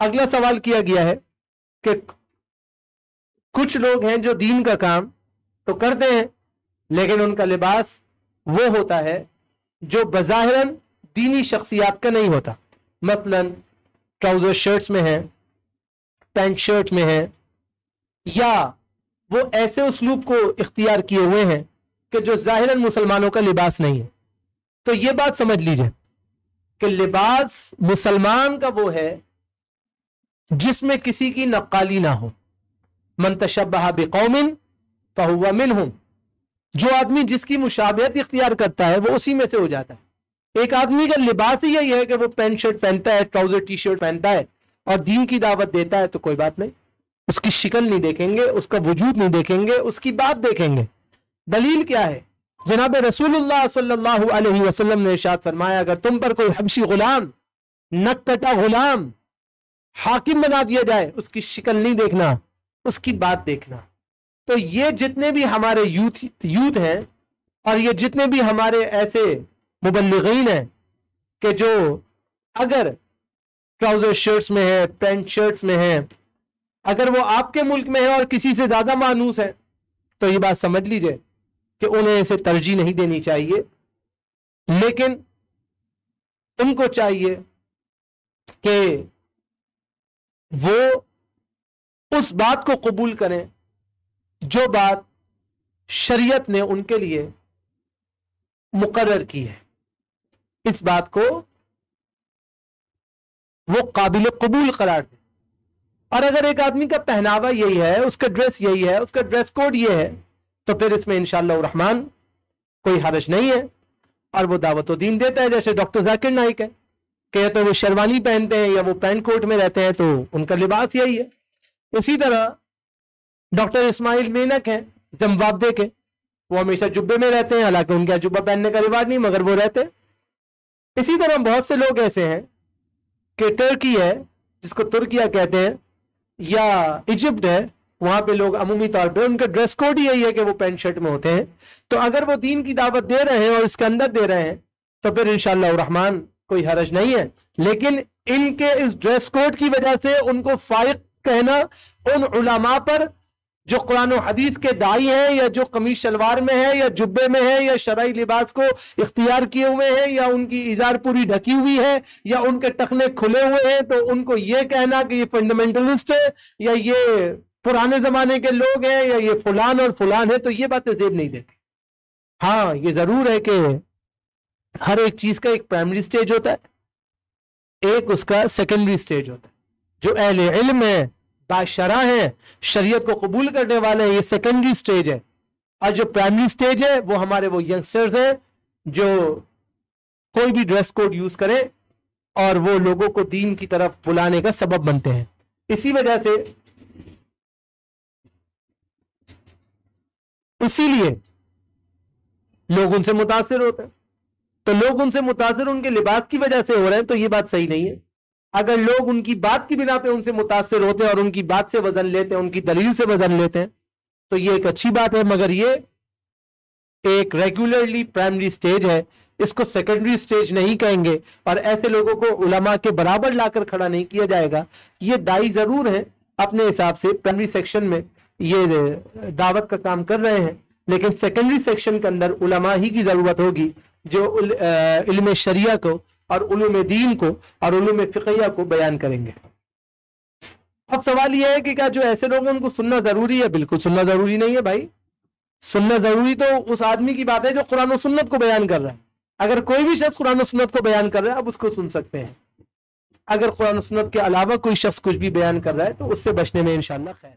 اگلا سوال کیا گیا ہے کہ کچھ لوگ ہیں جو دین کا کام تو کرتے ہیں لیکن ان کا لباس وہ ہوتا ہے جو بظاہراً دینی شخصیات کا نہیں ہوتا، مثلا ٹراؤزر شرٹس میں ہیں، پینٹ شرٹ میں ہیں، یا وہ ایسے اسلوب کو اختیار کیے ہوئے ہیں کہ جو ظاہراً مسلمانوں کا لباس نہیں ہے. تو یہ بات سمجھ لیجئے کہ لباس مسلمان کا وہ ہے جس میں کسی کی نقالی نہ ہو. من تشبہ بقوم فہو منہم، جو آدمی جس کی مشابہت اختیار کرتا ہے وہ اسی میں سے ہو جاتا ہے. ایک آدمی کا لباس ہی یہی ہے کہ وہ پینٹ شرٹ پہنتا ہے، ٹراؤزر ٹی شرٹ پہنتا ہے اور دین کی دعوت دیتا ہے تو کوئی بات نہیں، اس کی شکل نہیں دیکھیں گے، اس کا وجود نہیں دیکھیں گے، اس کی بات دیکھیں گے. دلیل کیا ہے؟ جناب رسول اللہ صلی اللہ علیہ وسلم نے ارشاد فرمایا اگر تم پر کوئی حبشی غلام، نک کٹا غلام حاکم بنا دیا جائے، اس کی شکل نہیں دیکھنا، اس کی بات دیکھنا. تو یہ جتنے بھی ہمارے یوتھ ہیں اور یہ جتنے بھی ہمارے ایسے مبلغین ہیں کہ جو اگر ٹراؤزر شرٹس میں ہے، پینٹ شرٹس میں ہیں، اگر وہ آپ کے ملک میں ہے اور کسی سے زیادہ مانوس ہے تو یہ بات سمجھ لیجئے کہ انہیں اسے ترجیح نہیں دینی چاہیے، لیکن ان کو چاہیے کہ وہ اس بات کو قبول کریں جو بات شریعت نے ان کے لیے مقرر کی ہے. اس بات کو وہ قابل قبول قرار دیں. اور اگر ایک آدمی کا پہناوا یہی ہے، اس کا ڈریس یہی ہے، اس کا ڈریس کوڈ یہ ہے، تو پھر اس میں انشاءاللہ الرحمن کوئی حرج نہیں ہے اور وہ دعوت و دین دیتا ہے. جیسے ڈاکٹر ذاکر نائک ہے کہ تو وہ شیروانی پہنتے ہیں یا وہ پینٹ کوٹ میں رہتے ہیں تو ان کا لباس یہی ہے. اسی طرح ڈاکٹر اسماعیل مینک ہیں زمبابوے کے، وہ ہمیشہ جبے میں رہتے ہیں، حالانکہ ان کا جبہ پہننے کا رواج نہیں مگر وہ رہتے ہیں. اسی طرح بہت سے لوگ ایسے ہیں کہ ٹرکی ہے جس کو ترکیہ کہتے ہیں یا ایجپٹ ہے، وہاں پہ لوگ عمومی طور پہ ان کا ڈریس کوڈ ہی یہی ہے کہ وہ پینٹ شرٹ میں ہوتے ہیں. تو اگر وہ دین کی دعوت دے رہے ہیں اور اس کے اندر دے رہے ہیں تو پھر انشاءاللہ الرحمن کوئی حرج نہیں ہے. لیکن ان کے اس ڈریس کوڈ کی وجہ سے ان کو فائق کہنا ان علماء پر جو قرآن و حدیث کے داعی ہیں یا جو قمیص شلوار میں ہے یا جبے میں ہے یا شرعی لباس کو اختیار کیے ہوئے ہیں یا ان کی ازار پوری ڈھکی ہوئی ہے یا ان کے ٹخنے کھلے ہوئے ہیں، تو ان کو یہ کہنا کہ یہ فنڈامنٹلسٹ ہے یا یہ پرانے زمانے کے لوگ ہیں یا یہ فلان اور فلان ہے، تو یہ باتیں زیب نہیں دیتی. ہاں یہ ضرور ہے کہ ہر ایک چیز کا ایک پرائمری سٹیج ہوتا ہے، ایک اس کا سیکنڈری سٹیج ہوتا ہے. جو اہل علم ہے، باشرع ہیں، شریعت کو قبول کرنے والے ہیں، یہ سیکنڈری سٹیج ہے. اور جو پرائمری سٹیج ہے وہ ہمارے وہ ینگسٹرز ہیں جو کوئی بھی ڈریس کوڈ یوز کریں اور وہ لوگوں کو دین کی طرف بلانے کا سبب بنتے ہیں. اسی وجہ سے اسی لیے لوگ ان سے متاثر ہوتے ہیں. تو لوگ ان سے متاثر ان کے لباس کی وجہ سے ہو رہے ہیں تو یہ بات صحیح نہیں ہے. اگر لوگ ان کی بات کی بنا پہ ان سے متاثر ہوتے ہیں اور ان کی بات سے وزن لیتے ہیں، ان کی دلیل سے وزن لیتے ہیں، تو یہ ایک اچھی بات ہے. مگر یہ ایک ریگولرلی پرائمری سٹیج ہے، اس کو سیکنڈری سٹیج نہیں کہیں گے اور ایسے لوگوں کو علماء کے برابر لا کر کھڑا نہیں کیا جائے گا. یہ دائی ضرور ہیں اپنے حساب سے، پرائمری سیکشن میں یہ دعوت کا کام کر رہے ہیں، لیکن سیکنڈری سیکشن کے اندر علماء ہی کی ضرورت ہوگی جو علم شریعہ کو اور علوم دین کو اور علوم فقہیہ کو بیان کریں گے. اب سوال یہ ہے کہ کیا جو ایسے لوگ ہیں ان کو سننا ضروری ہے؟ بالکل سننا ضروری نہیں ہے بھائی. سننا ضروری تو اس آدمی کی بات ہے جو قرآن و سنت کو بیان کر رہا ہے. اگر کوئی بھی شخص قرآن و سنت کو بیان کر رہا ہے اب اس کو سن سکتے ہیں. اگر قرآن و سنت کے علاوہ کوئی شخص کچھ بھی بیان کر رہا ہے تو اس سے بچنے میں انشاءاللہ خیر.